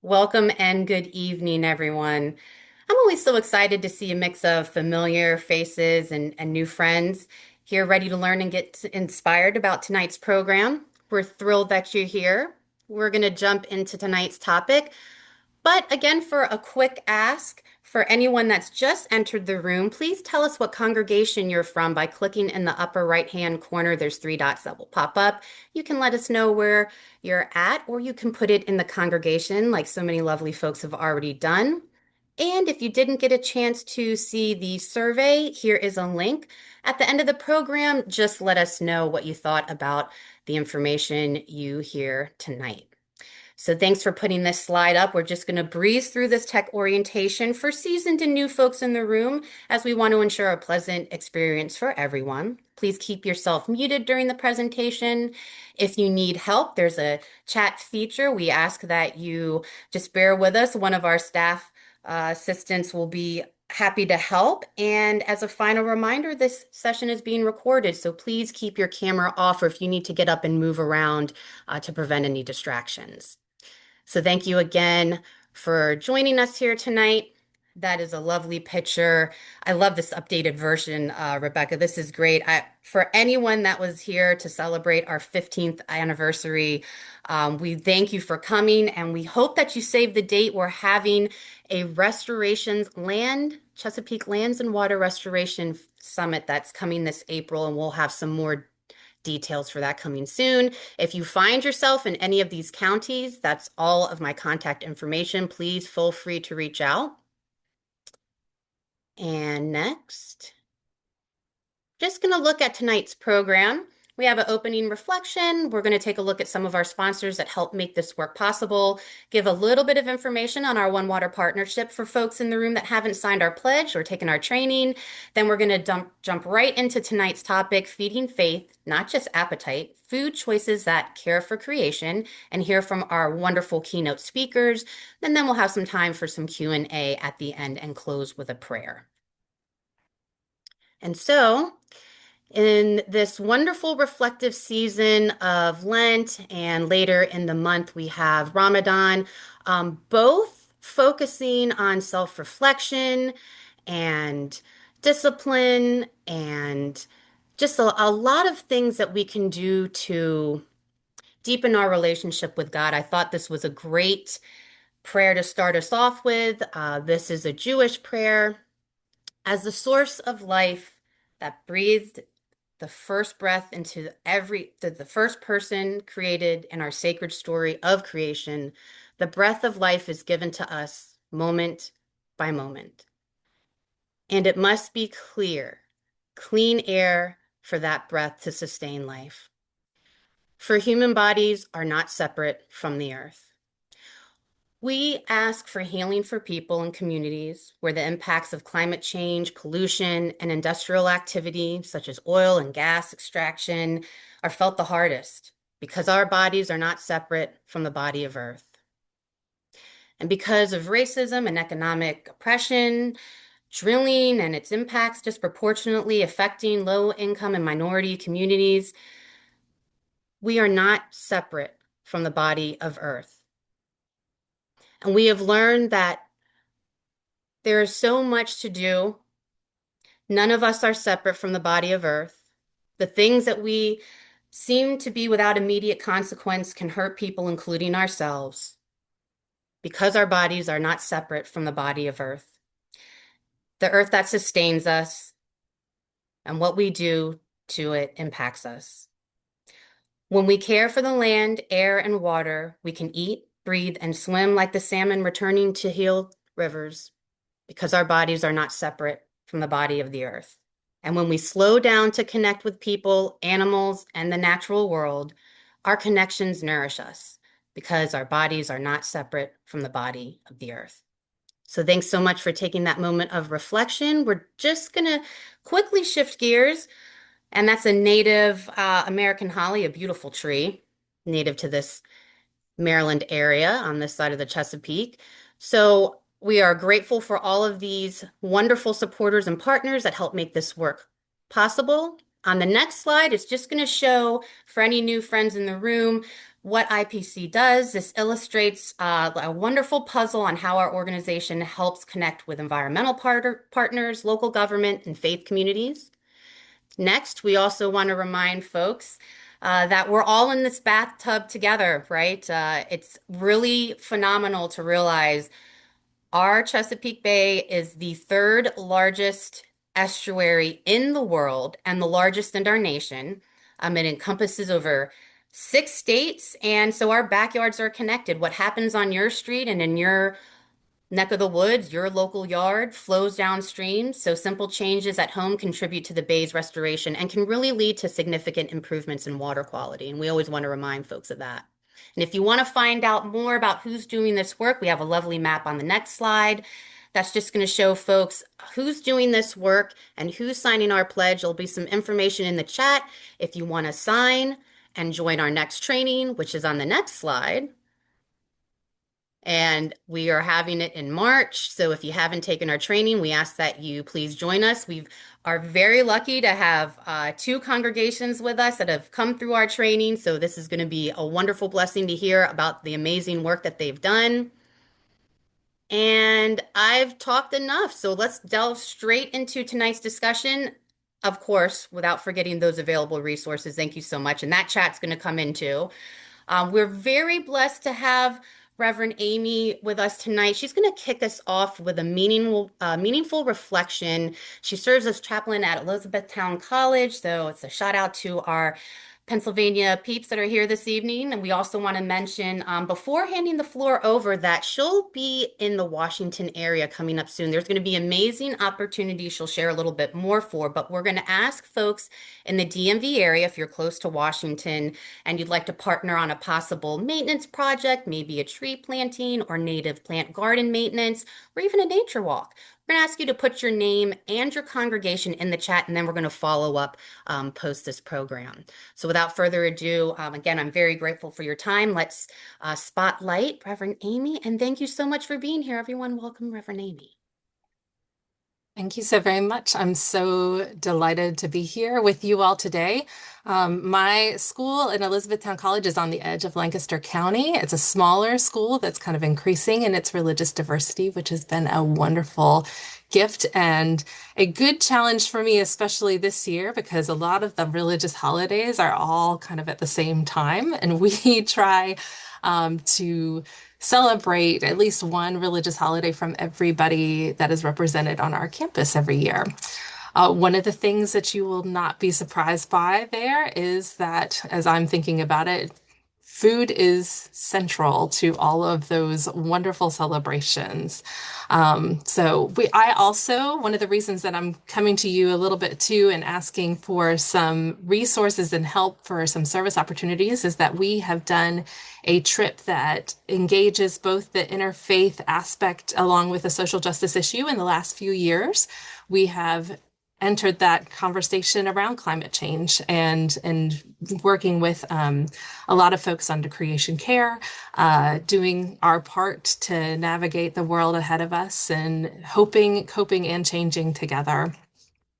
Welcome and good evening, everyone. I'm always so excited to see a mix of familiar faces and new friends here ready to learn and get inspired about tonight's program. We're thrilled that you're here. We're going to jump into tonight's topic. But again, for a quick ask, for anyone that's just entered the room, please tell us what congregation you're from by clicking in the upper right-hand corner. There's three dots that will pop up. You can let us know where you're at, or you can put it in the congregation like so many lovely folks have already done. And if you didn't get a chance to see the survey, here is a link. At the end of the program, just let us know what you thought about the information you hear tonight. So thanks for putting this slide up. We're just going to breeze through this tech orientation for seasoned and new folks in the room as we want to ensure a pleasant experience for everyone. Please keep yourself muted during the presentation. If you need help, there's a chat feature. We ask that you just bear with us. One of our staff assistants will be happy to help. And as a final reminder, this session is being recorded, so please keep your camera off or if you need to get up and move around to prevent any distractions. So thank you again for joining us here tonight. That is a lovely picture. I love this updated version, Rebecca. This is great. For anyone that was here to celebrate our 15th anniversary, we thank you for coming and we hope that you save the date. We're having a Chesapeake Lands and Water Restoration Summit that's coming this April, and we'll have some more details for that coming soon. If you find yourself in any of these counties, that's all of my contact information. Please feel free to reach out. And next, just going to look at tonight's program. We have an opening reflection. We're going to take a look at some of our sponsors that help make this work possible, give a little bit of information on our One Water partnership for folks in the room that haven't signed our pledge or taken our training. Then we're going to jump right into tonight's topic, feeding faith, not just appetite, food choices that care for creation, and hear from our wonderful keynote speakers. And then we'll have some time for some Q&A at the end and close with a prayer. And so, in this wonderful reflective season of Lent and later in the month, we have Ramadan, both focusing on self-reflection and discipline and just a lot of things that we can do to deepen our relationship with God. I thought this was a great prayer to start us off with. This is a Jewish prayer. As the source of life that breathed the first breath into the first person created in our sacred story of creation, the breath of life is given to us moment by moment. And it must be clear, clean air for that breath to sustain life. For human bodies are not separate from the earth. We ask for healing for people and communities where the impacts of climate change, pollution, and industrial activity, such as oil and gas extraction, are felt the hardest because our bodies are not separate from the body of Earth. And because of racism and economic oppression, drilling and its impacts disproportionately affecting low-income and minority communities, we are not separate from the body of Earth. And we have learned that there is so much to do. None of us are separate from the body of Earth. The things that we seem to be without immediate consequence can hurt people, including ourselves, because our bodies are not separate from the body of Earth. The earth that sustains us and what we do to it impacts us. When we care for the land, air, and water, we can eat, breathe, and swim like the salmon returning to healed rivers, because our bodies are not separate from the body of the earth. And when we slow down to connect with people, animals, and the natural world, our connections nourish us because our bodies are not separate from the body of the earth. So thanks so much for taking that moment of reflection. We're just going to quickly shift gears. And that's a native American holly, a beautiful tree, native to this Maryland area on this side of the Chesapeake. So we are grateful for all of these wonderful supporters and partners that help make this work possible. On the next slide, it's just going to show, for any new friends in the room, what IPC does. This illustrates a wonderful puzzle on how our organization helps connect with environmental partners, local government, and faith communities. Next, we also want to remind folks that we're all in this bathtub together, right? It's really phenomenal to realize our Chesapeake Bay is the third largest estuary in the world and the largest in our nation. It encompasses over 6 states, and so our backyards are connected. What happens on your street and in your neck of the woods, your local yard flows downstream, so simple changes at home contribute to the bay's restoration and can really lead to significant improvements in water quality. And we always want to remind folks of that. And if you want to find out more about who's doing this work, we have a lovely map on the next slide. That's just going to show folks who's doing this work and who's signing our pledge. There'll be some information in the chat if you want to sign and join our next training, which is on the next slide. And we are having it in March. So if you haven't taken our training, we ask that you please join us. We are very lucky to have two congregations with us that have come through our training. So this is going to be a wonderful blessing to hear about the amazing work that they've done. And I've talked enough. So let's delve straight into tonight's discussion. Of course, without forgetting those available resources. Thank you so much. And that chat's going to come in too. We're very blessed to have Reverend Amy with us tonight. She's going to kick us off with a meaningful reflection. She serves as chaplain at Elizabethtown College, so it's a shout out to our Pennsylvania peeps that are here this evening. And we also want to mention, before handing the floor over, that she'll be in the Washington area coming up soon. There's going to be amazing opportunities she'll share a little bit more for, but we're going to ask folks in the DMV area, if you're close to Washington and you'd like to partner on a possible maintenance project, maybe a tree planting or native plant garden maintenance, or even a nature walk. We're going to ask you to put your name and your congregation in the chat, and then we're going to follow up post this program. So without further ado, again, I'm very grateful for your time. Let's spotlight Reverend Amy, and thank you so much for being here, everyone. Welcome, Reverend Amy. Thank you so very much. I'm so delighted to be here with you all today. My school in Elizabethtown College is on the edge of Lancaster County. It's a smaller school that's kind of increasing in its religious diversity, which has been a wonderful gift and a good challenge for me, especially this year, because a lot of the religious holidays are all kind of at the same time. And we try to celebrate at least one religious holiday from everybody that is represented on our campus every year. One of the things that you will not be surprised by there is that, as I'm thinking about it, food is central to all of those wonderful celebrations. I also, one of the reasons that I'm coming to you a little bit too and asking for some resources and help for some service opportunities is that we have done a trip that engages both the interfaith aspect along with the social justice issue in the last few years. We have entered that conversation around climate change and working with a lot of folks under creation care, doing our part to navigate the world ahead of us and hoping, coping, and changing together.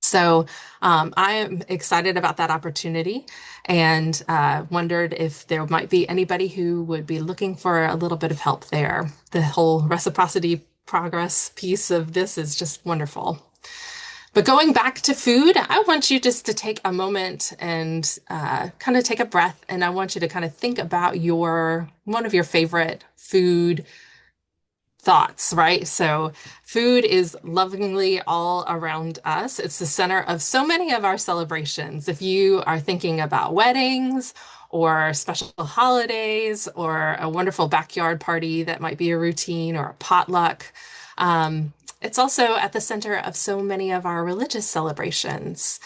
So I am excited about that opportunity and wondered if there might be anybody who would be looking for a little bit of help there. The whole reciprocity progress piece of this is just wonderful. But going back to food, I want you just to take a moment and kind of take a breath, and I want you to kind of think about one of your favorite food thoughts, right? So food is lovingly all around us. It's the center of so many of our celebrations. If you are thinking about weddings or special holidays or a wonderful backyard party that might be a routine or a potluck, it's also at the center of so many of our religious celebrations.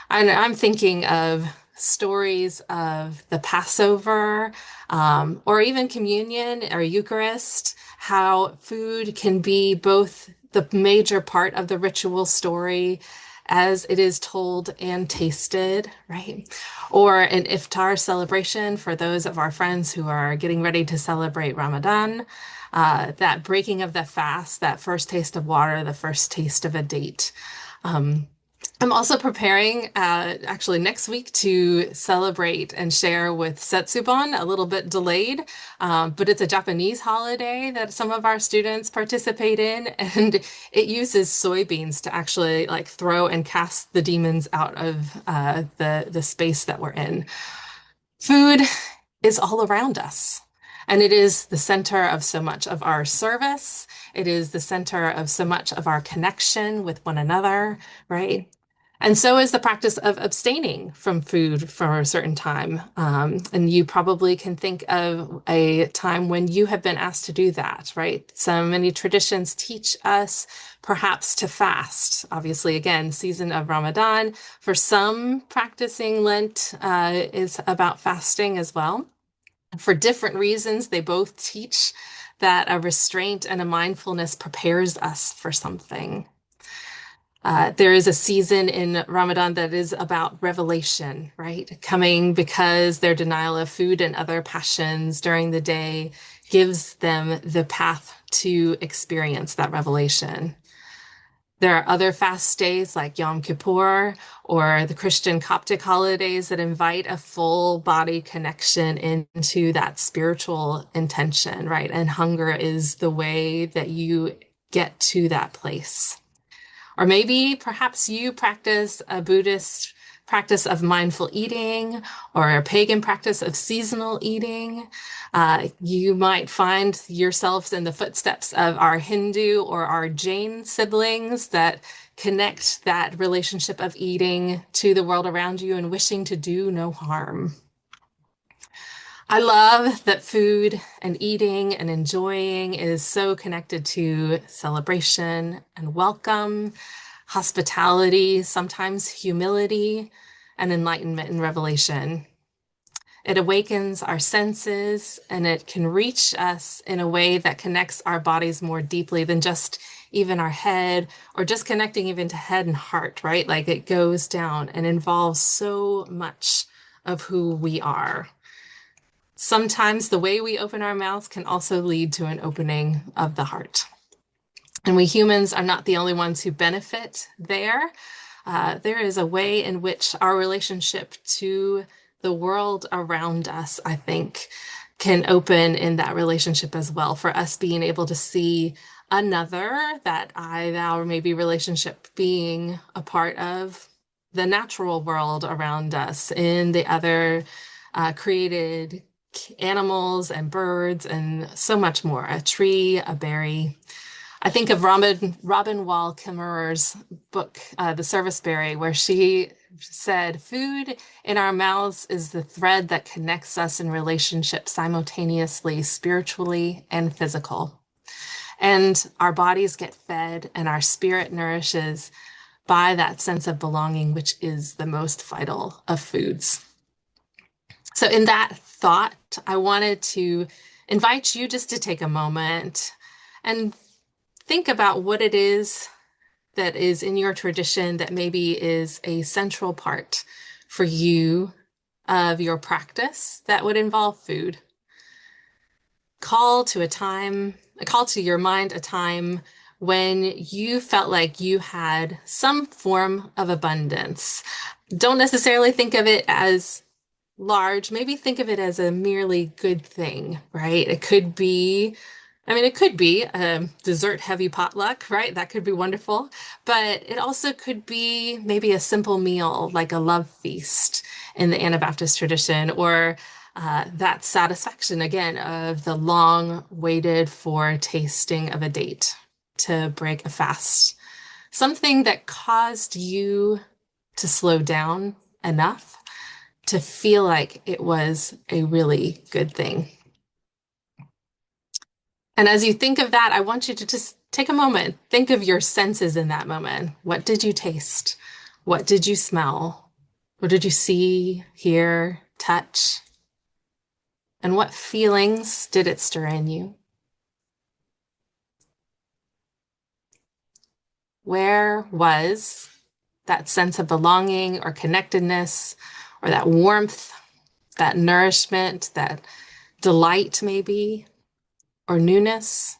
And I'm thinking of stories of the Passover, or even communion or Eucharist, how food can be both the major part of the ritual story as it is told and tasted, right? Or an iftar celebration for those of our friends who are getting ready to celebrate Ramadan. That breaking of the fast, that first taste of water, the first taste of a date. I'm also preparing actually next week to celebrate and share with Setsubon, a little bit delayed, but it's a Japanese holiday that some of our students participate in, and it uses soybeans to actually like throw and cast the demons out of the space that we're in. Food is all around us. And it is the center of so much of our service. It is the center of so much of our connection with one another, right? And so is the practice of abstaining from food for a certain time. And you probably can think of a time when you have been asked to do that, right? So many traditions teach us perhaps to fast. Obviously, again, season of Ramadan. For some, practicing Lent is about fasting as well. For different reasons, they both teach that a restraint and a mindfulness prepares us for something. There is a season in Ramadan that is about revelation, right? Coming because their denial of food and other passions during the day gives them the path to experience that revelation. There are other fast days like Yom Kippur or the Christian Coptic holidays that invite a full body connection into that spiritual intention, right? And hunger is the way that you get to that place. Or maybe perhaps you practice a Buddhist practice of mindful eating or a pagan practice of seasonal eating. You might find yourselves in the footsteps of our Hindu or our Jain siblings that connect that relationship of eating to the world around you and wishing to do no harm. I love that food and eating and enjoying is so connected to celebration and welcome, hospitality, sometimes humility, and enlightenment and revelation. It awakens our senses and it can reach us in a way that connects our bodies more deeply than just even our head or just connecting even to head and heart, right? Like it goes down and involves so much of who we are. Sometimes the way we open our mouths can also lead to an opening of the heart. And we humans are not the only ones who benefit there. There is a way in which our relationship to the world around us, I think, can open in that relationship as well, for us being able to see another, that I, thou, or maybe relationship being a part of the natural world around us, in the other created animals and birds and so much more, a tree, a berry. I think of Robin Wall Kimmerer's book, The Serviceberry, where she said, food in our mouths is the thread that connects us in relationships simultaneously, spiritually and physical. And our bodies get fed and our spirit nourishes by that sense of belonging, which is the most vital of foods. So, in that thought, I wanted to invite you just to take a moment and think about what it is that is in your tradition that maybe is a central part for you of your practice that would involve food. Call to your mind a time when you felt like you had some form of abundance. Don't necessarily think of it as large, maybe think of it as a merely good thing, right? It could be a dessert heavy potluck, right? That could be wonderful. But it also could be maybe a simple meal like a love feast in the Anabaptist tradition, or that satisfaction again of the long waited for tasting of a date to break a fast. Something that caused you to slow down enough to feel like it was a really good thing. And as you think of that, I want you to just take a moment. Think of your senses in that moment. What did you taste? What did you smell? What did you see, hear, touch? And what feelings did it stir in you? Where was that sense of belonging or connectedness or that warmth, that nourishment, that delight, maybe, or newness?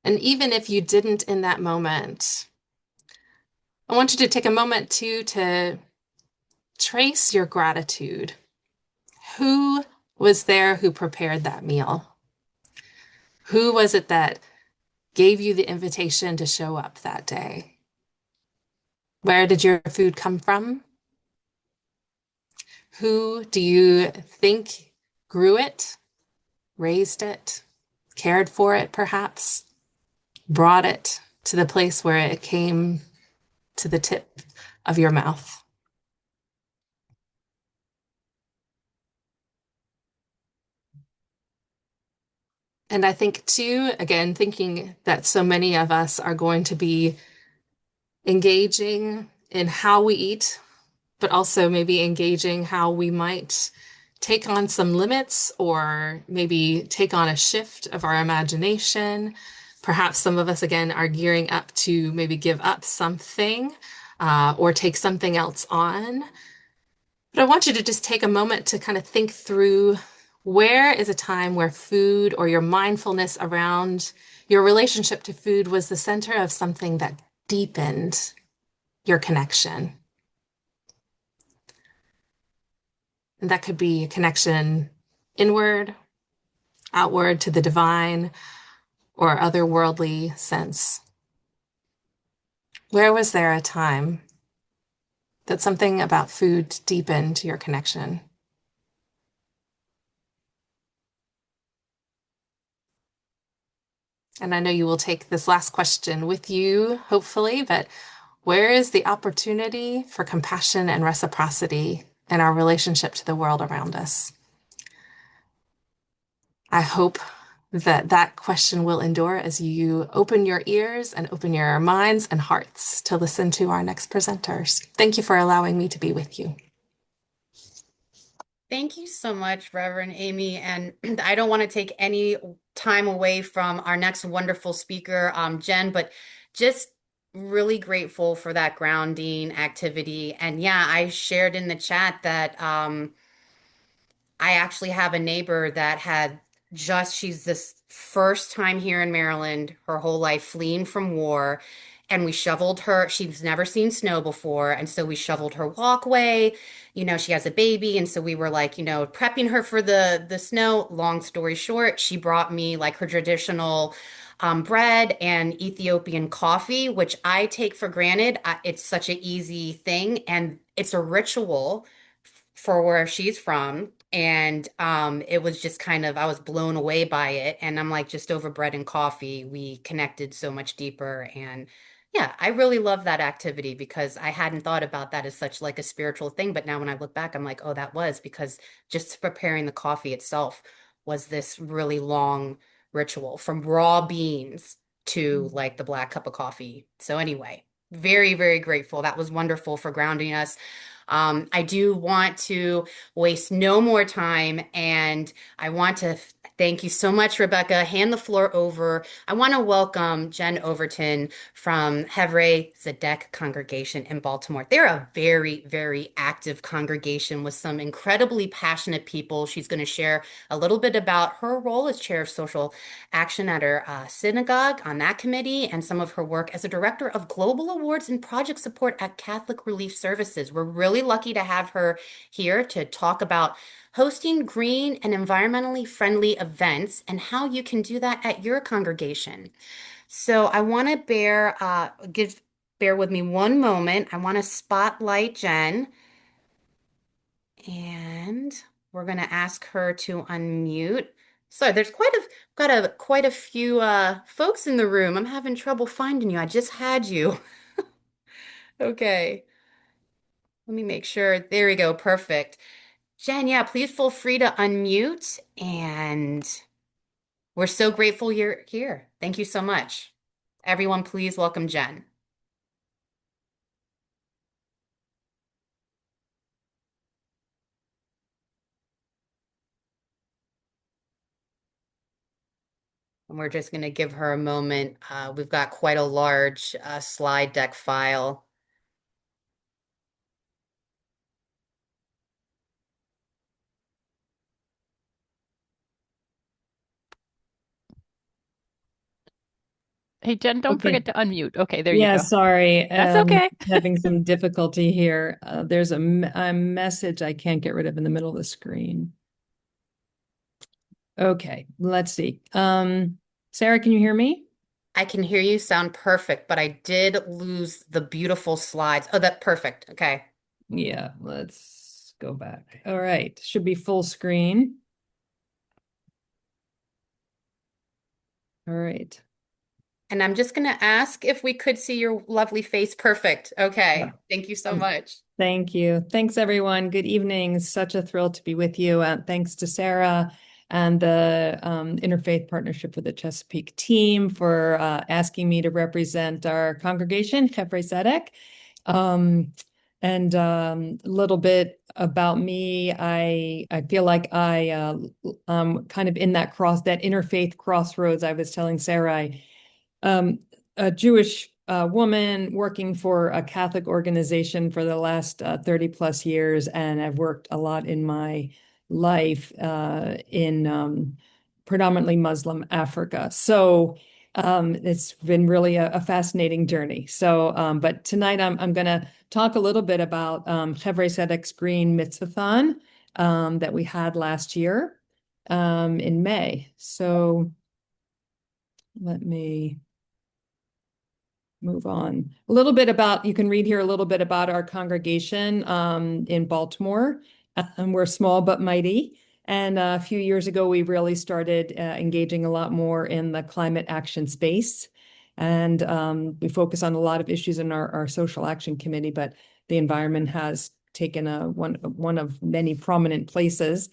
And even if you didn't in that moment, I want you to take a moment too to trace your gratitude. Who was there who prepared that meal? Who was it that gave you the invitation to show up that day? Where did your food come from? Who do you think grew it, raised it, cared for it, perhaps, brought it to the place where it came to the tip of your mouth? And I think, too, again, thinking that so many of us are going to be engaging in how we eat, but also maybe engaging how we might take on some limits or maybe take on a shift of our imagination. Perhaps some of us, again, are gearing up to maybe give up something or take something else on. But I want you to just take a moment to kind of think through where is a time where food or your mindfulness around your relationship to food was the center of something that deepened your connection. And that could be a connection inward, outward to the divine, or otherworldly sense. Where was there a time that something about food deepened your connection? And I know you will take this last question with you, hopefully, but where is the opportunity for compassion and reciprocity in our relationship to the world around us? I hope that that question will endure as you open your ears and open your minds and hearts to listen to our next presenters. Thank you for allowing me to be with you. Thank you so much, Reverend Amy. And I don't want to take any time away from our next wonderful speaker, Jen, but just really grateful for that grounding activity. And yeah, I shared in the chat that I actually have a neighbor that had she's this first time here in Maryland, her whole life fleeing from war. And we shoveled her, she's never seen snow before. And so we shoveled her walkway. You know, she has a baby. And so we were like, prepping her for the snow. Long story short, she brought me like her traditional bread and Ethiopian coffee, which I take for granted. It's such an easy thing. And it's a ritual for where she's from. And it was just kind of, I was blown away by it. And I'm like, just over bread and coffee, we connected so much deeper. And yeah, I really love that activity because I hadn't thought about that as such like a spiritual thing. But now when I look back, I'm like, oh, that was because just preparing the coffee itself was this really long ritual from raw beans to like the black cup of coffee. So anyway, very, very grateful. That was wonderful for grounding us. I do want to waste no more time, and I want to thank you so much, Rebecca. Hand the floor over. I want to welcome Jen Overton from Hevrei Zedek congregation in Baltimore. They're a very, very active congregation with some incredibly passionate people. She's going to share a little bit about her role as chair of social action at her synagogue on that committee and some of her work as a director of global awards and project support at Catholic Relief Services. We're really lucky to have her here to talk about hosting green and environmentally friendly events and how you can do that at your congregation. So I want to bear with me one moment. I want to spotlight Jen and we're going to ask her to unmute. So there's quite a few folks in the room. I'm having trouble finding you. I just had you. Okay. Let me make sure. There we go. Perfect. Jen, yeah, please feel free to unmute. And we're so grateful you're here. Thank you so much. Everyone, please welcome Jen. And we're just going to give her a moment. We've got quite a large slide deck file. Hey, Jen, don't Okay. forget to unmute. Okay, there you Yeah, go. sorry. That's okay. Having some difficulty here. There's a message I can't get rid of in the middle of the screen. Okay, let's see. Sarah, can you hear me? I can hear you sound perfect, but I did lose the beautiful slides. Oh, that perfect. Okay. Yeah, let's go back. All right, should be full screen. All right. And I'm just going to ask if we could see your lovely face. Perfect. Yeah. Okay. Thank you so Um, much. Thank you. Thanks, everyone. Good evening. Such a thrill to be with you. Thanks to Sarah and the Interfaith Partnership for the Chesapeake team for asking me to represent our congregation, Chevre Zedek. Um, and a little bit about me. I feel like kind of in that interfaith crossroads. I was telling Sarah, um, a Jewish woman working for a Catholic organization for the last 30 plus years, and I've worked a lot in my life in predominantly Muslim Africa. So it's been really a fascinating journey. So, but tonight I'm going to talk a little bit about Chevre Sedek's Green Mitzvathon that we had last year in May. So let me move on. A little bit about, you can read here a little bit about our congregation in Baltimore. We're small but mighty. And a few years ago, we really started engaging a lot more in the climate action space. And we focus on a lot of issues in our social action committee, but the environment has taken one of many prominent places.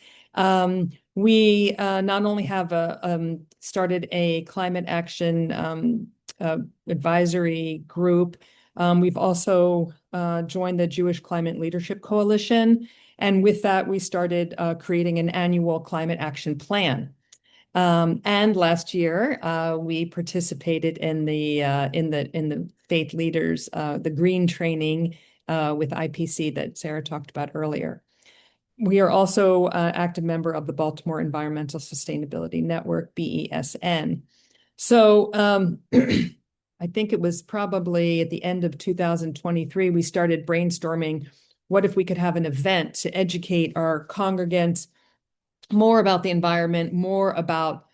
We not only have started a climate action uh, advisory group. We've also joined the Jewish Climate Leadership Coalition. And with that, we started creating an annual climate action plan. And last year, we participated in the faith leaders, the green training with IPC that Sarah talked about earlier. We are also an active member of the Baltimore Environmental Sustainability Network, BESN. So I think it was probably at the end of 2023, we started brainstorming what if we could have an event to educate our congregants more about the environment, more about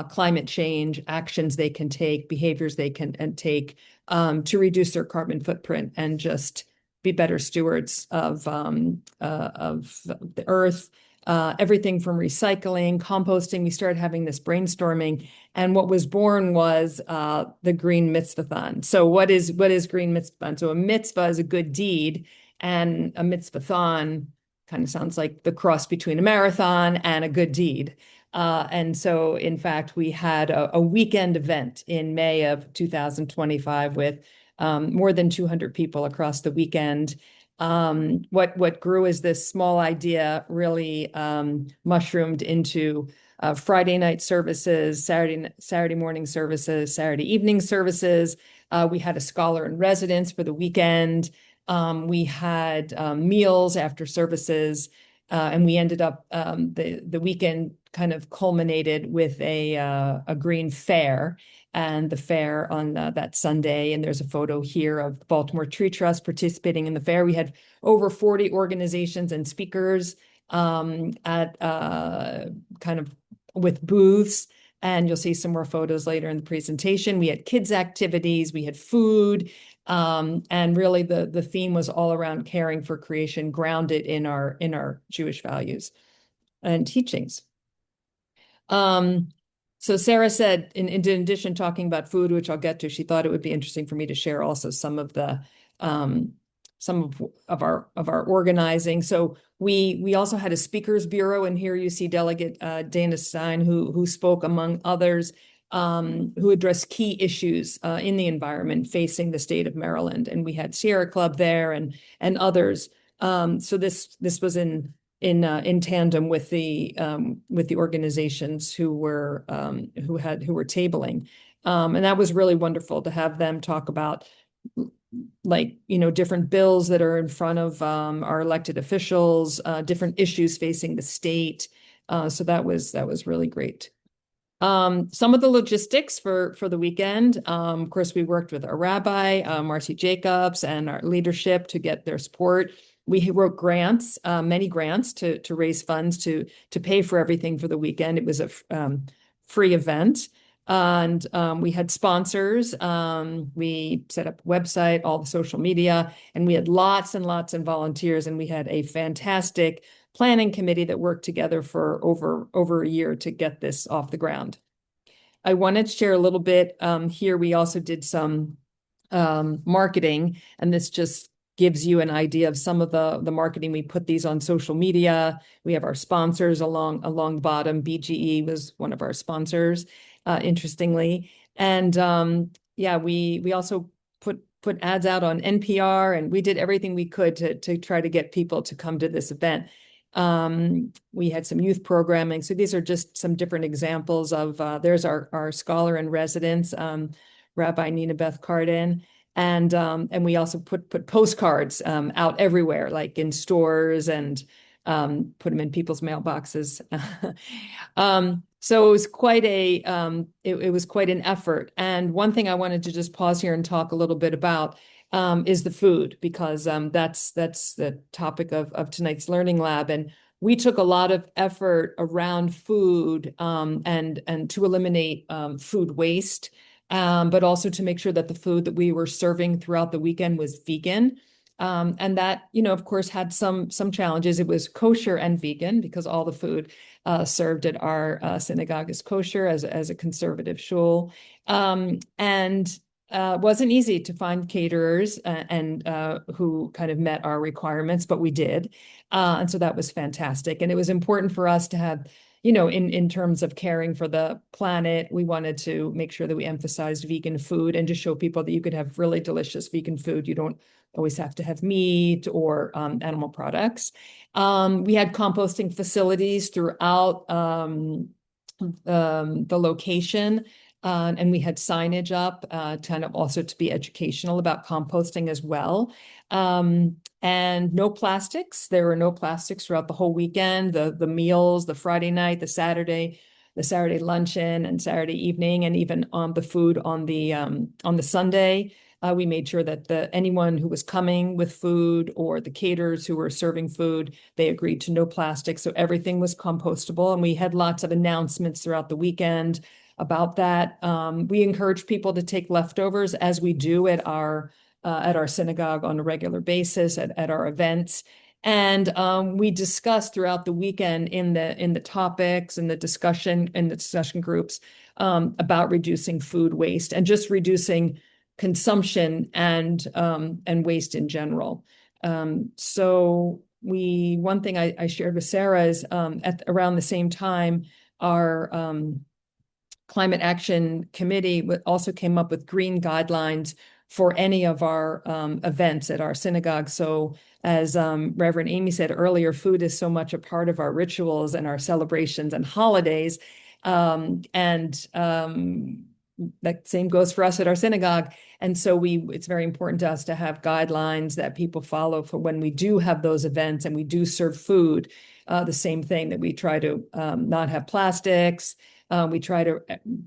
climate change, actions they can take, behaviors they can take to reduce their carbon footprint and just be better stewards of the earth. Everything from recycling, composting. We started having this brainstorming, and what was born was the Green Mitzvathon. So, what is Green Mitzvathon? So, a mitzvah is a good deed, and a mitzvathon kind of sounds like the cross between a marathon and a good deed. And so, in fact, we had a weekend event in May of 2025 with more than 200 people across the weekend. What grew as this small idea really mushroomed into Friday night services, Saturday morning services, Saturday evening services. We had a scholar in residence for the weekend. We had meals after services, and we ended up the weekend kind of culminated with a green fair, and the fair on that Sunday. And there's a photo here of the Baltimore Tree Trust participating in the fair. We had over 40 organizations and speakers at kind of with booths. And you'll see some more photos later in the presentation. We had kids' activities, we had food, and really the theme was all around caring for creation, grounded in our Jewish values and teachings. Um, so Sarah said, in addition talking about food, which I'll get to, she thought it would be interesting for me to share also um, some of our organizing. So we also had a speakers bureau, and here you see Delegate Dana Stein, who spoke among others, who addressed key issues in the environment facing the state of Maryland. And we had Sierra Club there and others. So this was in tandem with the organizations who were tabling, and that was really wonderful to have them talk about like different bills that are in front of our elected officials, different issues facing the state. So that was really great. Some of the logistics for the weekend. Of course, we worked with our rabbi, Marcy Jacobs, and our leadership to get their support. We wrote grants, many grants to raise funds to pay for everything for the weekend. It was a free event. And we had sponsors. We set up a website, all the social media, and we had lots and lots of volunteers. And we had a fantastic planning committee that worked together for over a year to get this off the ground. I wanted to share a little bit here. We also did some marketing, and this just gives you an idea of some of the marketing. We put these on social media. We have our sponsors along the bottom. BGE was one of our sponsors, interestingly. And yeah, we also put ads out on NPR, and we did everything we could to try to get people to come to this event. We had some youth programming. So these are just some different examples of, there's our scholar in residence, Rabbi Nina Beth Cardin. And we also put postcards out everywhere, like in stores, and put them in people's mailboxes. So it was quite it was quite an effort. And one thing I wanted to just pause here and talk a little bit about is the food, because that's the topic of tonight's learning lab. And we took a lot of effort around food, and to eliminate food waste, but also to make sure that the food that we were serving throughout the weekend was vegan. And that, of course, had some challenges. It was kosher and vegan because all the food served at our synagogue is kosher as a conservative shul. And wasn't easy to find caterers and who kind of met our requirements, but we did. And so that was fantastic. And it was important for us to have, in terms of caring for the planet, we wanted to make sure that we emphasized vegan food and to show people that you could have really delicious vegan food. You don't always have to have meat or animal products. We had composting facilities throughout the location. And we had signage up, kind of also to be educational about composting as well. And no plastics. There were no plastics throughout the whole weekend. The meals, the Friday night, the Saturday luncheon, and Saturday evening, and even the food on the Sunday. We made sure that anyone who was coming with food or the caterers who were serving food, they agreed to no plastic. So everything was compostable. And we had lots of announcements throughout the weekend about that. We encourage people to take leftovers, as we do at our synagogue on a regular basis at our events. And we discussed throughout the weekend in the topics and the discussion groups about reducing food waste and just reducing consumption and waste in general. So one thing I shared with Sarah is around the same time, our Climate Action Committee also came up with green guidelines for any of our events at our synagogue. So as Reverend Amy said earlier, food is so much a part of our rituals and our celebrations and holidays. That same goes for us at our synagogue. And so it's very important to us to have guidelines that people follow for when we do have those events and we do serve food. The same thing, that we try to not have plastics. We try to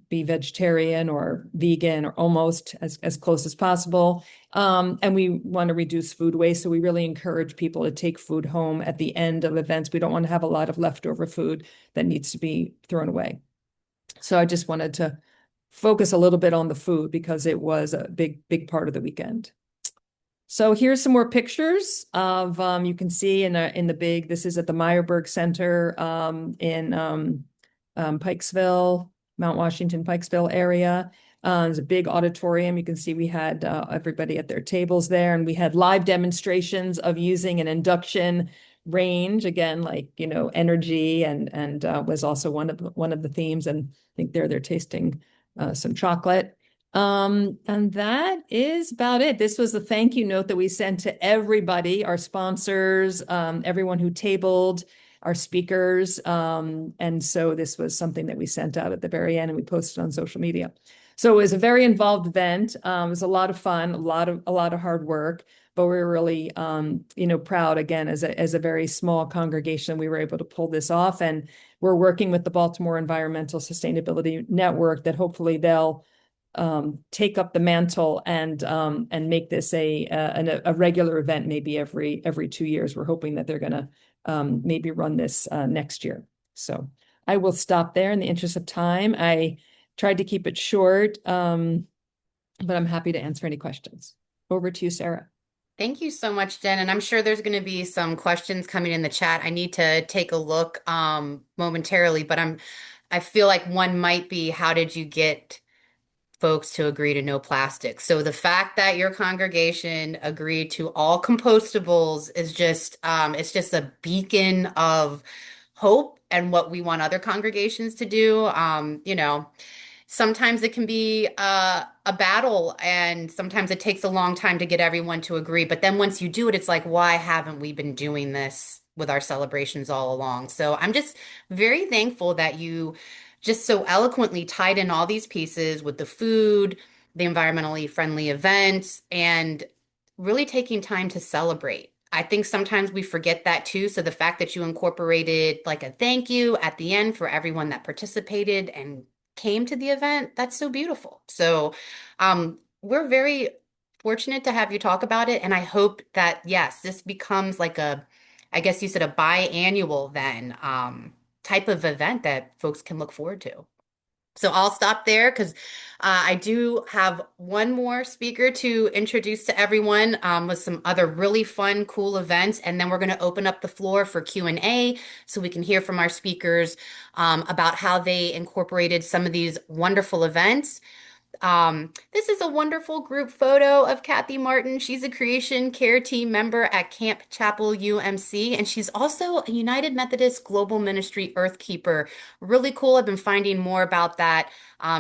be vegetarian or vegan, or almost as close as possible. And we want to reduce food waste. So we really encourage people to take food home at the end of events. We don't want to have a lot of leftover food that needs to be thrown away. So I just wanted to focus a little bit on the food because it was a big part of the weekend. So here's some more pictures of, you can see this is at the Meyerberg Center in Pikesville, Mount Washington, Pikesville area. There's a big auditorium. You can see we had everybody at their tables there, and we had live demonstrations of using an induction range, again, like, energy, and was also one of the themes. And I think they're tasting some chocolate. And that is about it. This was the thank you note that we sent to everybody, our sponsors, everyone who tabled, our speakers. And so this was something that we sent out at the very end and we posted on social media. So it was a very involved event. It was a lot of fun, a lot of hard work, but we're really, proud again as a very small congregation, we were able to pull this off. And we're working with the Baltimore Environmental Sustainability Network that hopefully they'll take up the mantle and make this a regular event, maybe every 2 years. We're hoping that they're going to maybe run this next year. So I will stop there in the interest of time. I tried to keep it short, but I'm happy to answer any questions. Over to you, Sarah. Thank you so much, Jen. And I'm sure there's going to be some questions coming in the chat. I need to take a look momentarily, but I feel like one might be, how did you get folks to agree to no plastic? So the fact that your congregation agreed to all compostables is just it's just a beacon of hope and what we want other congregations to do. Sometimes it can be a battle, and sometimes it takes a long time to get everyone to agree. But then once you do it, it's like, why haven't we been doing this with our celebrations all along? So I'm just very thankful that you just so eloquently tied in all these pieces with the food, the environmentally friendly events, and really taking time to celebrate. I think sometimes we forget that too. So the fact that you incorporated like a thank you at the end for everyone that participated and came to the event, that's so beautiful. So we're very fortunate to have you talk about it. And I hope that, yes, this becomes like I guess you said a biannual then type of event that folks can look forward to. So I'll stop there because I do have one more speaker to introduce to everyone with some other really fun, cool events, and then we're going to open up the floor for Q&A so we can hear from our speakers about how they incorporated some of these wonderful events. This is a wonderful group photo of Kathy Martin. She's a Creation Care Team member at Camp Chapel UMC, and she's also a United Methodist Global Ministry Earthkeeper. Really cool. I've been finding more about that.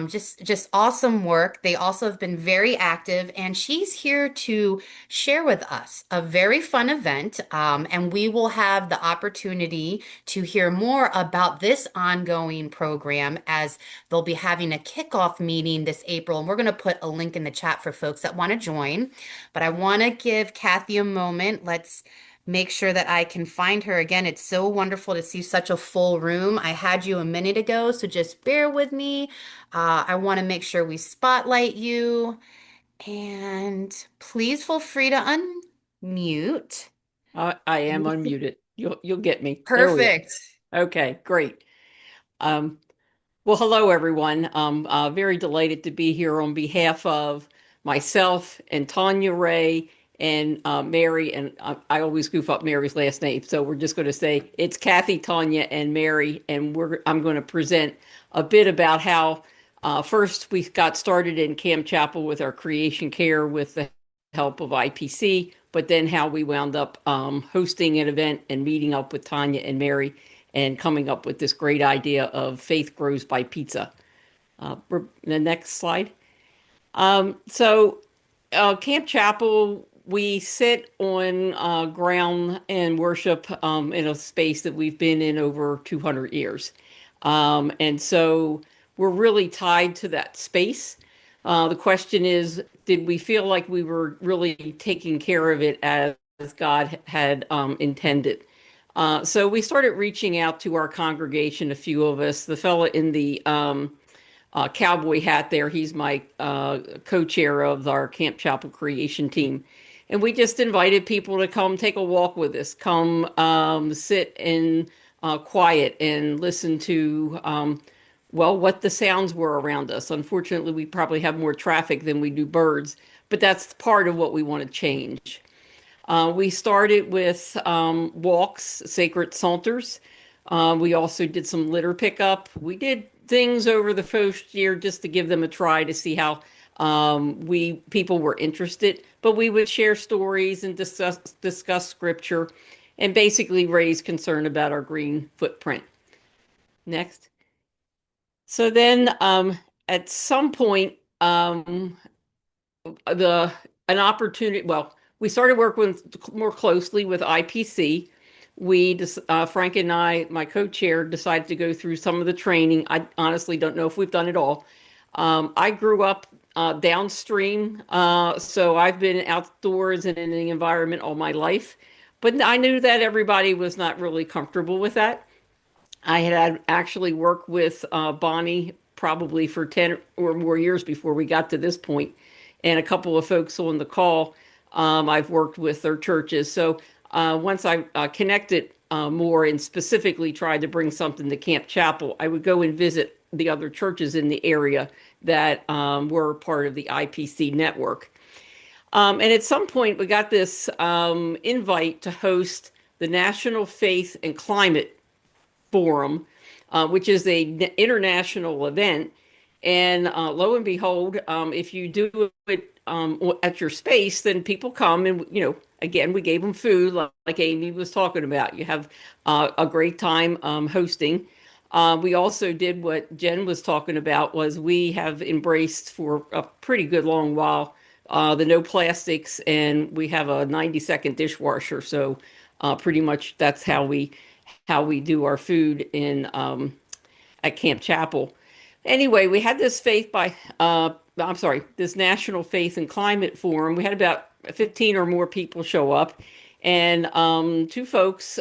Just awesome work. They also have been very active, and she's here to share with us a very fun event. And we will have the opportunity to hear more about this ongoing program as they'll be having a kickoff meeting this April, and we're going to put a link in the chat for folks that want to join. But I want to give Kathy a moment. Let's make sure that I can find her again. It's so wonderful to see such a full room. I had you a minute ago, so just bear with me. I want to make sure we spotlight you, and please feel free to unmute. I am unmuted. You'll get me. There we Perfect. are. Okay, great. Um, well, hello everyone. Very delighted to be here on behalf of myself and Tanya Ray and Mary, and I always goof up Mary's last name, so we're just going to say it's Kathy, Tanya, and Mary, and I'm going to present a bit about how first we got started in Camp Chapel with our creation care with the help of IPC, but then how we wound up hosting an event and meeting up with Tanya and Mary and coming up with this great idea of Faith Grows by Pizza. The next slide. Camp Chapel, we sit on ground and worship in a space that we've been in over 200 years. And so we're really tied to that space. The question is, did we feel like we were really taking care of it as God had intended? So we started reaching out to our congregation, a few of us. The fella in the cowboy hat there, he's my co-chair of our Camp Chapel creation team. And we just invited people to come take a walk with us, come sit in quiet and listen to, what the sounds were around us. Unfortunately, we probably have more traffic than we do birds, but that's part of what we want to change. We started with walks, sacred saunters. We also did some litter pickup. We did things over the first year just to give them a try to see how people were interested. But we would share stories and discuss scripture and basically raise concern about our green footprint. Next. So then at some point, the an opportunity. Well, we started working more closely with IPC. Frank and I, my co-chair, decided to go through some of the training. I honestly don't know if we've done it all. I grew up downstream. So I've been outdoors and in the environment all my life. But I knew that everybody was not really comfortable with that. I had actually worked with Bonnie probably for 10 or more years before we got to this point. And a couple of folks on the call, I've worked with their churches. So once I connected more and specifically tried to bring something to Camp Chapel, I would go and visit the other churches in the area that were part of the IPC network. And at some point, we got this invite to host the National Faith and Climate Forum, which is a international event. And lo and behold, if you do it at your space, then people come and, again, we gave them food like Amy was talking about. You have a great time hosting. We also did what Jen was talking about was we have embraced for a pretty good long while the no plastics, and we have a 90-second dishwasher. So pretty much that's how we do our food in at Camp Chapel. Anyway, we had this this National Faith and Climate Forum. We had about 15 or more people show up, and two folks,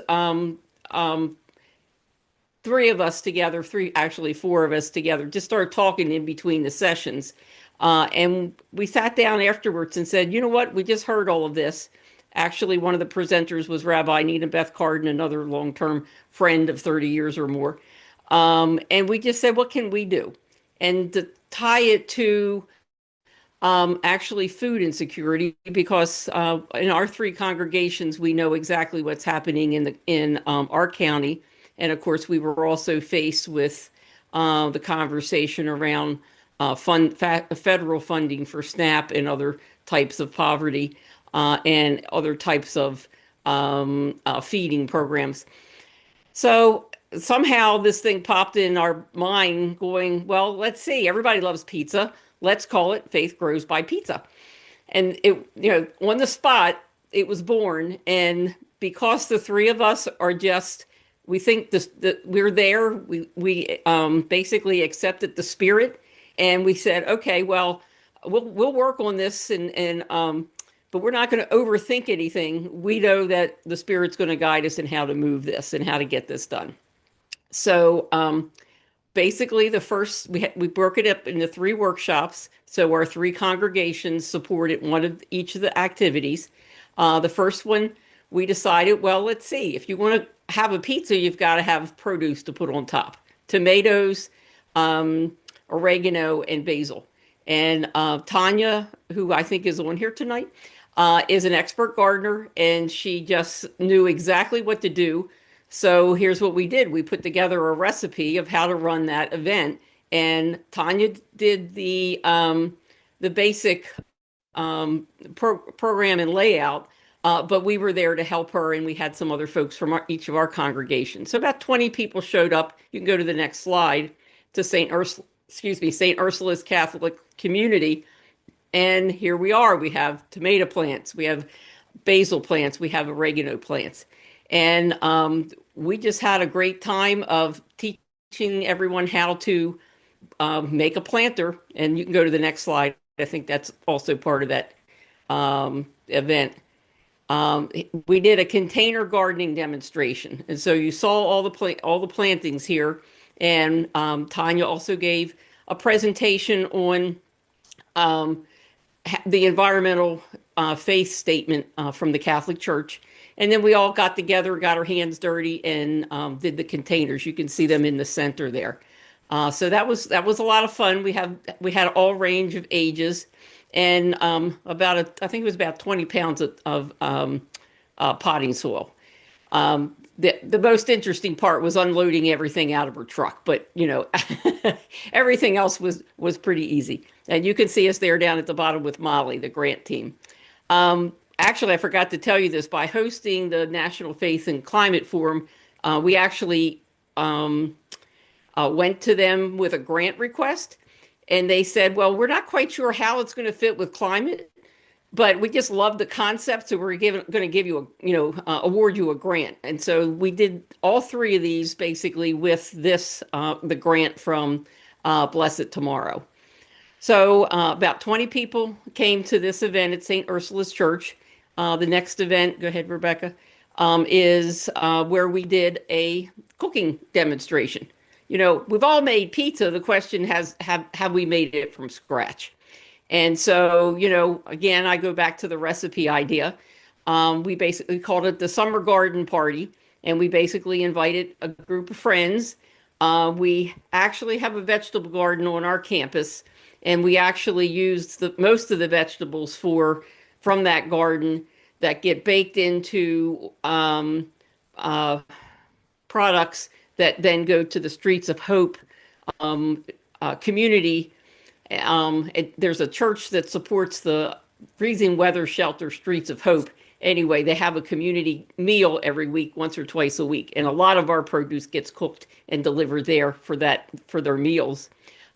three of us together, actually four of us together, just started talking in between the sessions. And we sat down afterwards and said, you know what, we just heard all of this. Actually, one of the presenters was Rabbi Nina Beth Cardin, another long-term friend of 30 years or more. And we just said, what can we do? And to tie it to actually food insecurity, because in our three congregations, we know exactly what's happening in our county. And of course, we were also faced with the conversation around federal funding for SNAP and other types of poverty and other types of feeding programs. So somehow this thing popped in our mind going, well, let's see, everybody loves pizza. Let's call it Faith Grows by Pizza. And on the spot, it was born. And because the three of us are just, we think that we're there, we basically accepted the spirit, and we said, okay, well, we'll work on this, and but we're not going to overthink anything. We know that the spirit's going to guide us in how to move this and how to get this done. So basically, the first we broke it up into three workshops. So our three congregations supported one of each of the activities. The first one, we decided, well, let's see. If you want to have a pizza, you've got to have produce to put on top: tomatoes, oregano, and basil. And Tanya, who I think is on here tonight, is an expert gardener, and she just knew exactly what to do. So here's what we did. We put together a recipe of how to run that event, and Tanya did the basic program and layout, but we were there to help her, and we had some other folks from each of our congregations. So about 20 people showed up. You can go to the next slide to St. Ursula's Catholic Community. And here we are. We have tomato plants, we have basil plants, we have oregano plants. And we just had a great time of teaching everyone how to make a planter. And you can go to the next slide. I think that's also part of that event. We did a container gardening demonstration. And so you saw all the plantings here. And Tanya also gave a presentation on the environmental faith statement from the Catholic Church. And then we all got together, got our hands dirty, and did the containers. You can see them in the center there. So that was a lot of fun. We had all range of ages, and I think it was about 20 pounds of potting soil. The most interesting part was unloading everything out of her truck, but everything else was pretty easy. And you can see us there down at the bottom with Molly, the grant team. Actually, I forgot to tell you this. By hosting the National Faith and Climate Forum, we actually went to them with a grant request, and they said, well, we're not quite sure how it's going to fit with climate, but we just love the concept, so we're going to give you award you a grant. And so we did all three of these basically with this the grant from Bless It Tomorrow. So about 20 people came to this event at St. Ursula's Church. The next event, go ahead, Rebecca, is where we did a cooking demonstration. You know, we've all made pizza. The question has have we made it from scratch? And so, you know, again, I go back to the recipe idea. We basically called it the summer garden party, and we basically invited a group of friends. We actually have a vegetable garden on our campus, and we actually used the most of the vegetables for from that garden that get baked into uh, products that then go to the Streets of Hope community. There's a church that supports the freezing weather shelter Streets of Hope. Anyway, they have a community meal every week, once or twice a week, and a lot of our produce gets cooked and delivered there for their meals.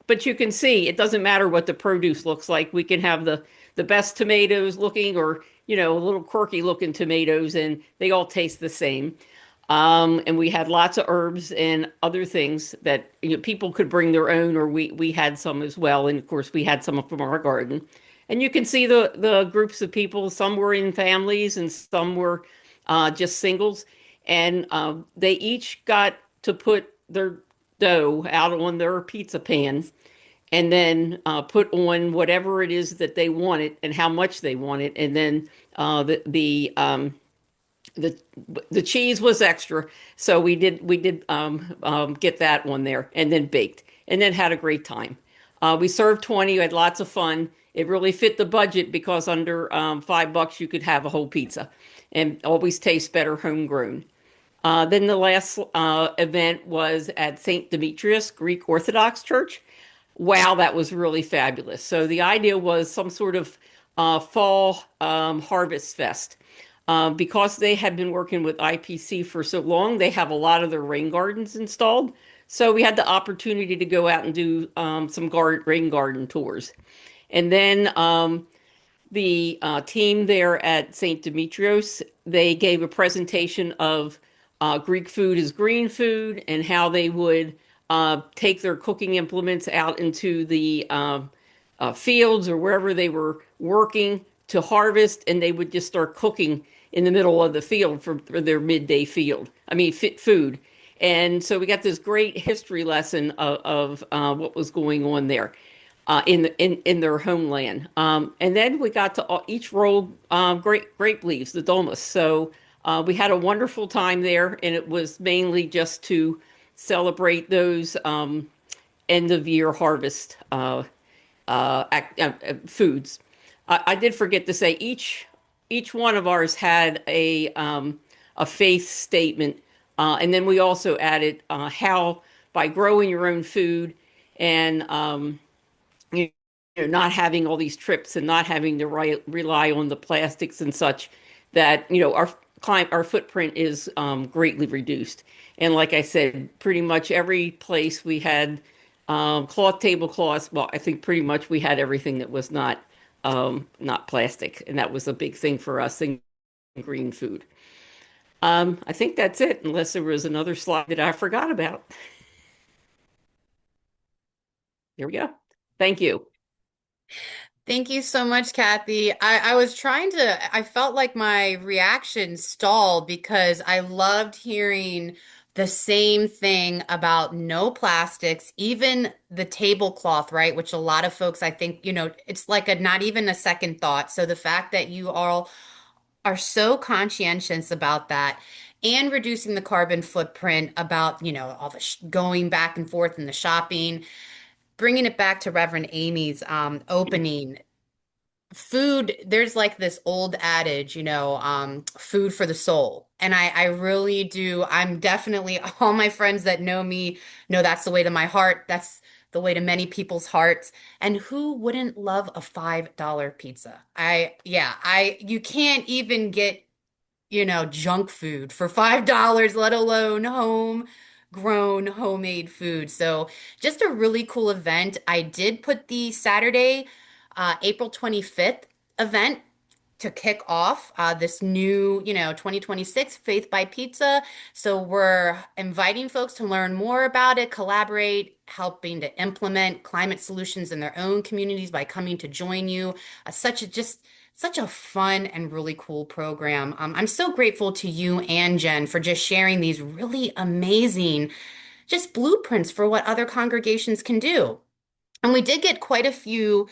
But you can see it doesn't matter what the produce looks like. We can have the best tomatoes looking, or you know, a little quirky looking tomatoes, and they all taste the same. And we had lots of herbs and other things that, you know, people could bring their own, or we had some as well. And of course, we had some from our garden. And you can see the groups of people. Some were in families, and some were just singles. And they each got to put their dough out on their pizza pan, and then put on whatever it is that they wanted and how much they wanted. And then the the cheese was extra, so we did get that one there, and then baked, and then had a great time. We served 20, we had lots of fun. It really fit the budget because under $5 you could have a whole pizza, and always tastes better homegrown. Then the last event was at St. Demetrius Greek Orthodox Church. Wow, that was really fabulous. So the idea was some sort of fall harvest fest. Because they had been working with IPC for so long, they have a lot of their rain gardens installed. So we had the opportunity to go out and do some rain garden tours. And then the team there at St. Demetrios, they gave a presentation of Greek food is green food, and how they would take their cooking implements out into the fields or wherever they were working to harvest, and they would just start cooking in the middle of the field for their midday field. I mean, fit food. And so we got this great history lesson of what was going on there in their homeland. And then we got to each roll grape leaves, the dolmas. So we had a wonderful time there, and it was mainly just to celebrate those end of year harvest foods. I did forget to say each one of ours had a faith statement, and then we also added how by growing your own food and you know, not having all these trips and not having to rely on the plastics and such, that you know our footprint is greatly reduced. And like I said, pretty much every place we had tablecloths. Well, I think pretty much we had everything that was not plastic, and that was a big thing for us in green food. I think that's it, unless there was another slide that I forgot about. Here we go. Thank you. Thank you so much, Kathy. I was trying to, I felt like my reaction stalled because I loved hearing the same thing about no plastics, even the tablecloth, right? Which a lot of folks, I think, you know, it's like a not even a second thought. So the fact that you all are so conscientious about that and reducing the carbon footprint about, you know, all the sh going back and forth and the shopping, bringing it back to Reverend Amy's opening food, there's like this old adage, you know, food for the soul. And I really do. I'm definitely, all my friends that know me know that's the way to my heart. That's the way to many people's hearts. And who wouldn't love a $5 pizza? Yeah, you can't even get, you know, junk food for $5, let alone home grown homemade food. So just a really cool event. I did put the Saturday, April 25th event to kick off this new, 2026 Faith by Pizza. So we're inviting folks to learn more about it, collaborate, helping to implement climate solutions in their own communities by coming to join you. Such a fun and really cool program. I'm so grateful to you and Jen for just sharing these really amazing just blueprints for what other congregations can do. And we did get quite a few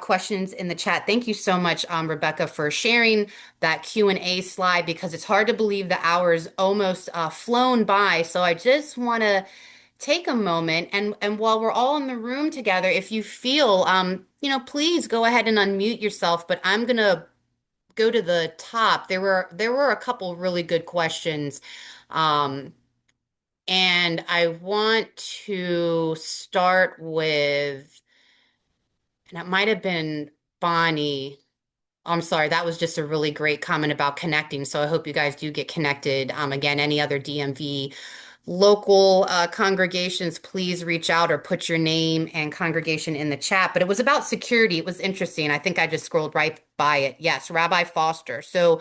questions in the chat. Thank you so much, Rebecca, for sharing that Q&A slide because it's hard to believe the hour's almost flown by. So I just want to take a moment and while we're all in the room together, if you feel, please go ahead and unmute yourself. But I'm gonna go to the top. There were a couple really good questions. Um, and I want to start with, and it might have been Bonnie. I'm sorry, that was just a really great comment about connecting. So I hope you guys do get connected. Again, any other DMV local congregations, please reach out or put your name and congregation in the chat. But it was about security. It was interesting. I think I just scrolled right by it. Yes, Rabbi Foster. So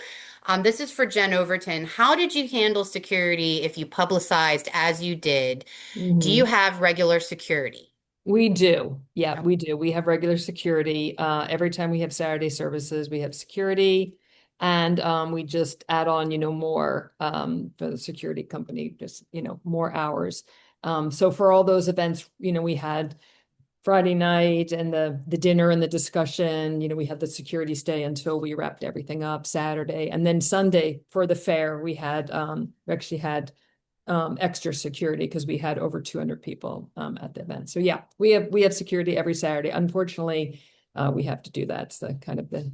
this is for Jen Overton. How did you handle security if you publicized as you did? Do you Mhm. have regular security? We do. Yeah, Oh, we do. We have regular security. Every time we have Saturday services, we have security. And we just add on, more for the security company, just, more hours. So for all those events, we had Friday night and the dinner and the discussion, we had the security stay until we wrapped everything up Saturday. And then Sunday for the fair, we actually had extra security because we had over 200 people at the event. So yeah, we have security every Saturday. Unfortunately, we have to do that. It's the kind of the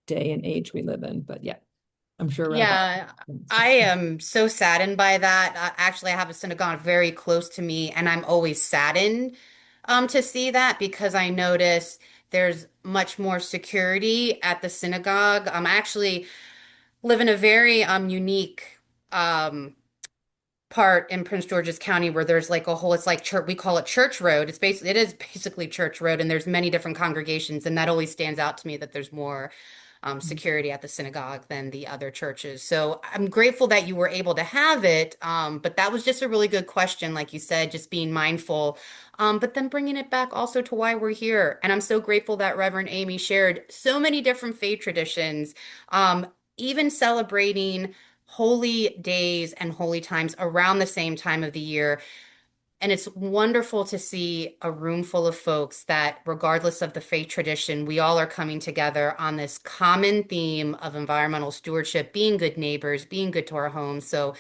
day and age we live in. But yeah, I'm sure Rabbi. yeah, I am so saddened by that. Actually, I have a synagogue very close to me, and I'm always saddened to see that because I notice there's much more security at the synagogue. I actually live in a very unique um, part in Prince George's County where there's like a whole, it's like church, we call it Church Road. It is basically Church Road, and there's many different congregations, and that always stands out to me that there's more security at the synagogue than the other churches. So I'm grateful that you were able to have it. But that was just a really good question, like you said, just being mindful. But then bringing it back also to why we're here. And I'm so grateful that Reverend Amy shared so many different faith traditions, even celebrating holy days and holy times around the same time of the year. And it's wonderful to see a room full of folks that, regardless of the faith tradition, we all are coming together on this common theme of environmental stewardship, being good neighbors, being good to our homes. So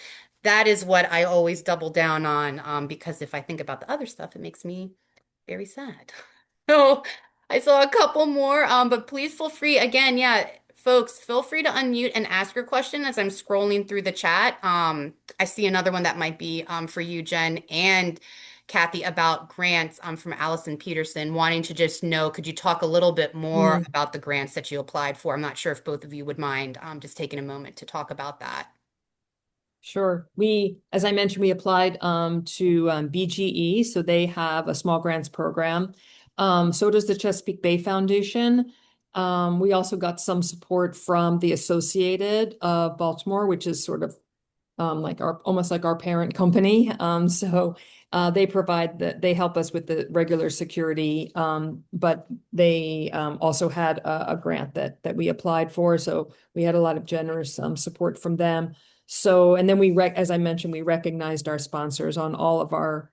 that is what I always double down on, because if I think about the other stuff, it makes me very sad. So I saw a couple more, but please feel free again. Yeah, folks, feel free to unmute and ask your question as I'm scrolling through the chat. I see another one that might be for you, Jen and Kathy, about grants from Allison Peterson, wanting to just know, could you talk a little bit more Mm. about the grants that you applied for? I'm not sure if both of you would mind just taking a moment to talk about that. Sure. As I mentioned, we applied to BGE, so they have a small grants program. So does the Chesapeake Bay Foundation. We also got some support from the Associated of Baltimore, which is sort of like almost like our parent company. So they help us with the regular security, but they also had a grant that we applied for. So we had a lot of generous support from them. So, and then as I mentioned, we recognized our sponsors on all of our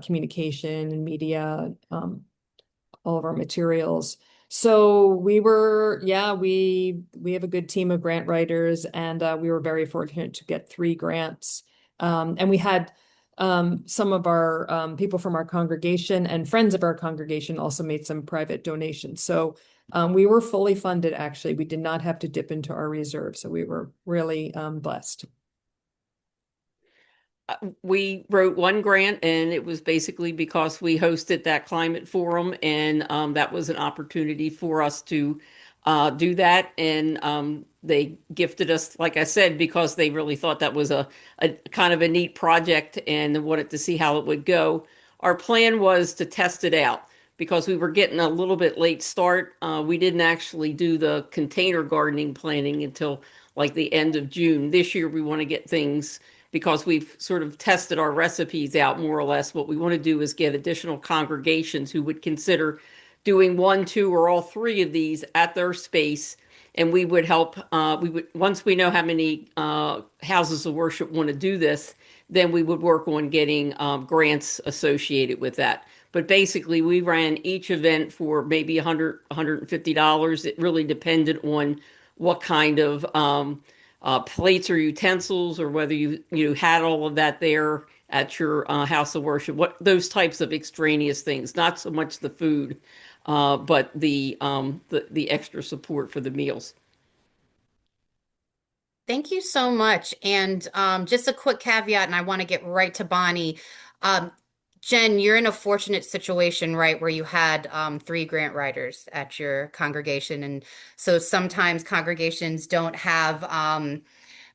communication and media, all of our materials. So we have a good team of grant writers, and we were very fortunate to get 3 grants. And we had some of our people from our congregation and friends of our congregation also made some private donations. So we were fully funded, actually. We did not have to dip into our reserve. So we were really blessed. We wrote one grant, and it was basically because we hosted that climate forum, and that was an opportunity for us to do that. And they gifted us, like I said, because they really thought that was a kind of a neat project and wanted to see how it would go. Our plan was to test it out because we were getting a little bit late start. We didn't actually do the container gardening planning until like the end of June. This year, we want to get things because we've sort of tested our recipes out more or less. What we want to do is get additional congregations who would consider doing one, two, or all three of these at their space. And we would help. We would once we know how many houses of worship want to do this, then we would work on getting grants associated with that. But basically, we ran each event for maybe 100, $150. It really depended on what kind of plates or utensils, or whether you had all of that there at your house of worship. What those types of extraneous things, not so much the food, but the extra support for the meals. Thank you so much. And just a quick caveat, and I want to get right to Bonnie. Um, Jen, you're in a fortunate situation, right, where you had three grant writers at your congregation. And so sometimes congregations don't have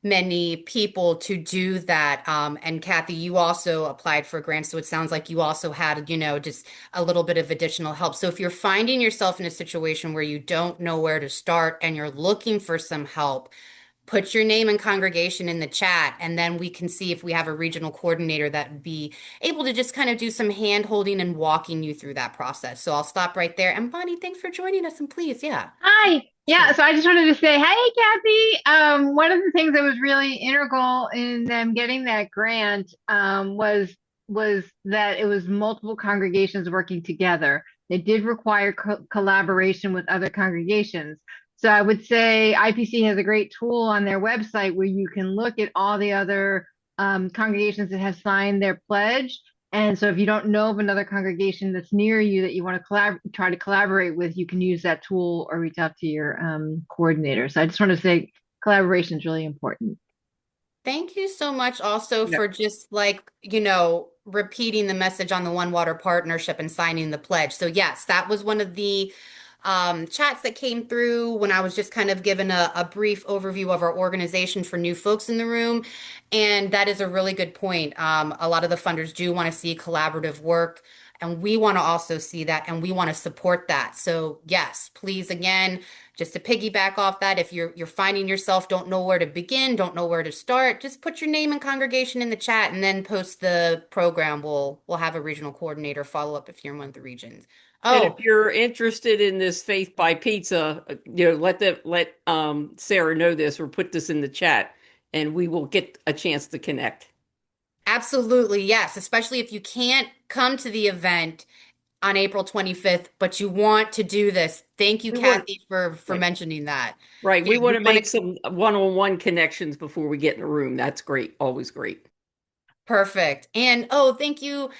many people to do that. And Kathy, you also applied for grants. So it sounds like you also had, just a little bit of additional help. So if you're finding yourself in a situation where you don't know where to start and you're looking for some help, put your name and congregation in the chat, and then we can see if we have a regional coordinator that would be able to just kind of do some hand holding and walking you through that process. So I'll stop right there. And Bonnie, thanks for joining us. And please, yeah. Hi. Yeah, so I just wanted to say, hey, Kathy. One of the things that was really integral in them getting that grant was that it was multiple congregations working together. It did require collaboration with other congregations. So I would say IPC has a great tool on their website where you can look at all the other congregations that have signed their pledge. And so if you don't know of another congregation that's near you that you want to try to collaborate with, you can use that tool or reach out to your coordinator. So I just want to say collaboration is really important. Thank you so much also Yeah. for just like, repeating the message on the One Water Partnership and signing the pledge. So yes, that was one of the chats that came through when I was just kind of given a brief overview of our organization for new folks in the room. And that is a really good point. A lot of the funders do want to see collaborative work, and we want to also see that, and we want to support that. So yes, please, again, just to piggyback off that, if you're finding yourself don't know where to begin, don't know where to start, just put your name and congregation in the chat and then post the program. We'll have a regional coordinator follow up if you're in one of the regions. And if Oh, you're interested in this Faith by Pizza, let Sarah know this or put this in the chat, and we will get a chance to connect. absolutely, yes, especially if you can't come to the event on April 25th, but you want to do this. Thank you, We want Kathy, for Right. mentioning that. Right. Yeah, We want we to want make to. some one-on-one connections before we get in a room. That's great. Always great. Perfect. And oh, thank you.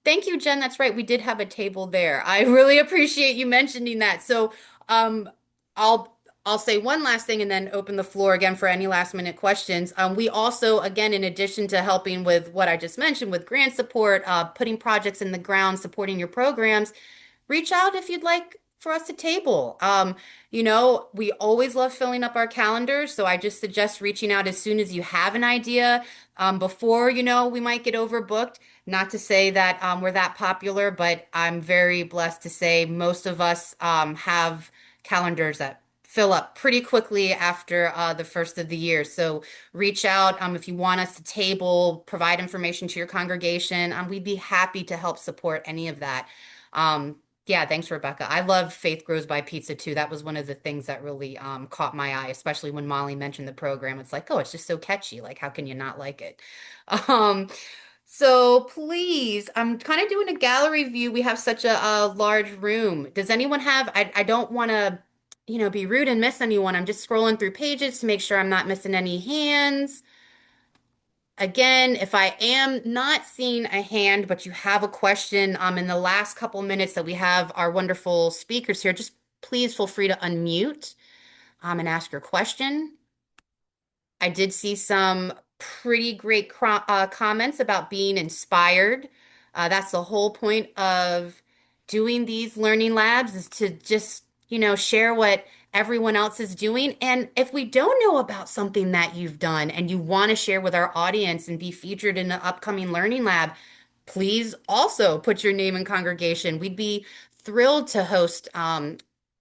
Thank you, Jen. That's right. We did have a table there. I really appreciate you mentioning that. So, um, I'll say one last thing and then open the floor again for any last minute questions. We also, again, in addition to helping with what I just mentioned with grant support, putting projects in the ground, supporting your programs, reach out if you'd like for us to table. We always love filling up our calendars, so I just suggest reaching out as soon as you have an idea, before, we might get overbooked. Not to say that we're that popular, but I'm very blessed to say most of us have calendars that fill up pretty quickly after the first of the year. So reach out if you want us to table, provide information to your congregation. We'd be happy to help support any of that. Um, yeah, thanks, Rebecca. I love Faith Grows by Pizza too. That was one of the things that really caught my eye, especially when Molly mentioned the program. It's like, oh, it's just so catchy. Like, how can you not like it? Um, so please, I'm kind of doing a gallery view. We have such a large room. Does anyone have, I don't want to, be rude and miss anyone. I'm just scrolling through pages to make sure I'm not missing any hands. Again, if I am not seeing a hand, but you have a question, in the last couple minutes that we have our wonderful speakers here, just please feel free to unmute, and ask your question. I did see some pretty great comments about being inspired. That's the whole point of doing these learning labs is to just, share what everyone else is doing. And if we don't know about something that you've done and you want to share with our audience and be featured in the upcoming learning lab, please also put your name and congregation. We'd be thrilled to host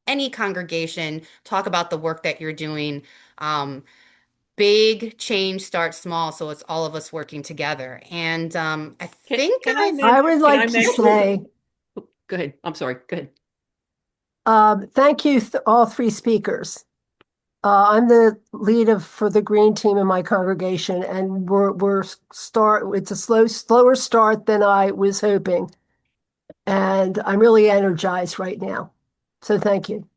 any congregation, talk about the work that you're doing. Um, Big change starts small, so it's all of us working together. And I think Can I I've, I would can I like to mention? say, Go ahead. I'm sorry. Go ahead. thank you, all three speakers. I'm the lead for the green team in my congregation, and it's a slower start than I was hoping, and I'm really energized right now. So thank you.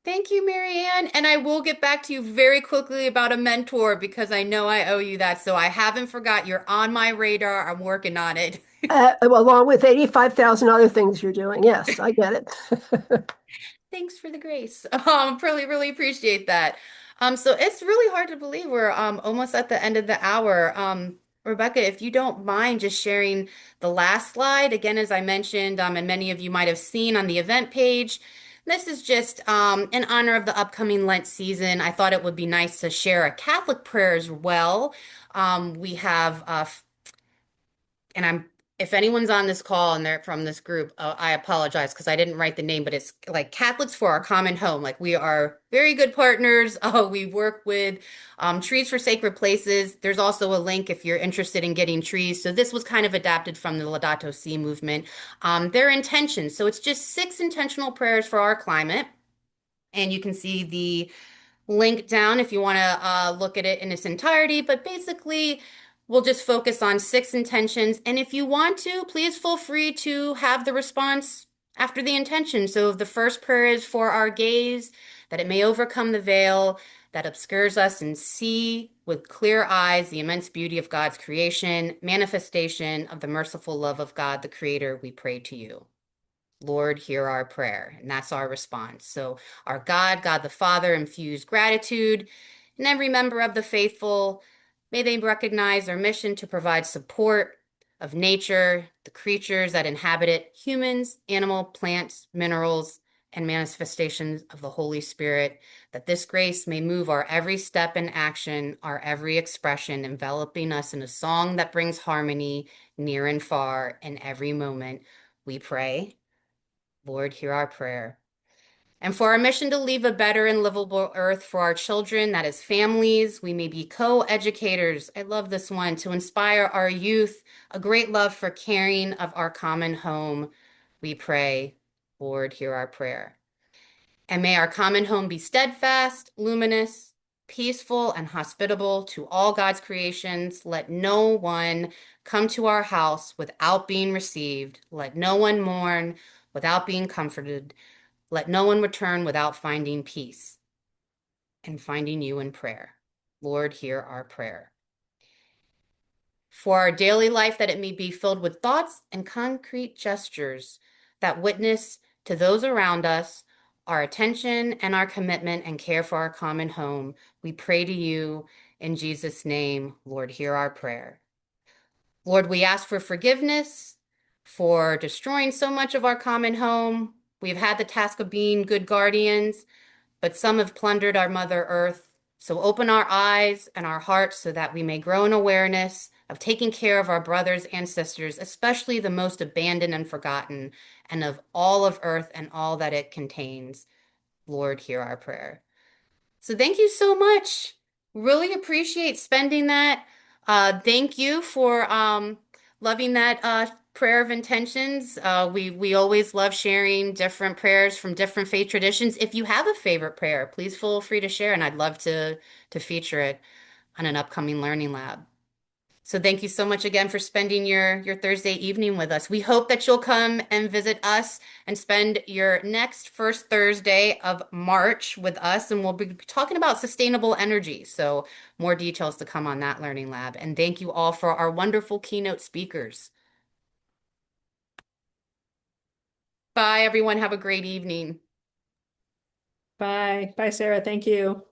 thank you, Marianne. And I will get back to you very quickly about a mentor because I know I owe you that. So I haven't forgot. You're on my radar. I'm working on it. Along with 85,000 other things you're doing. Yes, I get it. Thanks for the grace. Really, really appreciate that. So it's really hard to believe we're almost at the end of the hour. Rebecca, if you don't mind just sharing the last slide, again, as I mentioned, and many of you might have seen on the event page, this is just in honor of the upcoming Lent season. I thought it would be nice to share a Catholic prayer as well. We have and I'm if anyone's on this call and they're from this group, I apologize because I didn't write the name, but it's like Catholics for Our Common Home. Like we are very good partners. We work with Trees for Sacred Places. There's also a link if you're interested in getting trees. So this was kind of adapted from the Laudato Si movement. Their intentions. So it's just 6 intentional prayers for our climate. And you can see the link down if you want to look at it in its entirety. But basically, we'll just focus on 6 intentions. And if you want to, please feel free to have the response after the intention. So the first prayer is for our gaze, that it may overcome the veil that obscures us and see with clear eyes the immense beauty of God's creation, manifestation of the merciful love of God, the Creator. We pray to you. Lord, hear our prayer. And that's our response. So, our God, God the Father, infuse gratitude in every member of the faithful. May they recognize our mission to provide support of nature, the creatures that inhabit it, humans, animal, plants, minerals, and manifestations of the Holy Spirit, that this grace may move our every step and action, our every expression, enveloping us in a song that brings harmony near and far in every moment. We pray. Lord, hear our prayer. And for our mission to leave a better and livable earth for our children, that is families, we may be co-educators. I love this one, to inspire our youth, a great love for caring of our common home. We pray, Lord, hear our prayer. And may our common home be steadfast, luminous, peaceful, and hospitable to all God's creations. Let no one come to our house without being received. Let no one mourn without being comforted. Let no one return without finding peace and finding you in prayer. Lord, hear our prayer. For our daily life, that it may be filled with thoughts and concrete gestures that witness to those around us our attention and our commitment and care for our common home. We pray to you in Jesus' name. Lord, hear our prayer. Lord, we ask for forgiveness for destroying so much of our common home. We've had the task of being good guardians, but some have plundered our Mother Earth. So open our eyes and our hearts so that we may grow in awareness of taking care of our brothers and sisters, especially the most abandoned and forgotten, and of all of Earth and all that it contains. Lord, hear our prayer. So thank you so much. Really appreciate spending that. Thank you for loving that prayer of intentions. We always love sharing different prayers from different faith traditions. If you have a favorite prayer, please feel free to share, and I'd love to feature it on an upcoming Learning Lab. So thank you so much again for spending your Thursday evening with us. We hope that you'll come and visit us and spend your next first Thursday of March with us, and we'll be talking about sustainable energy. So more details to come on that Learning Lab. And thank you all for our wonderful keynote speakers. Bye, everyone. Have a great evening. Bye. Bye, Sarah. Thank you.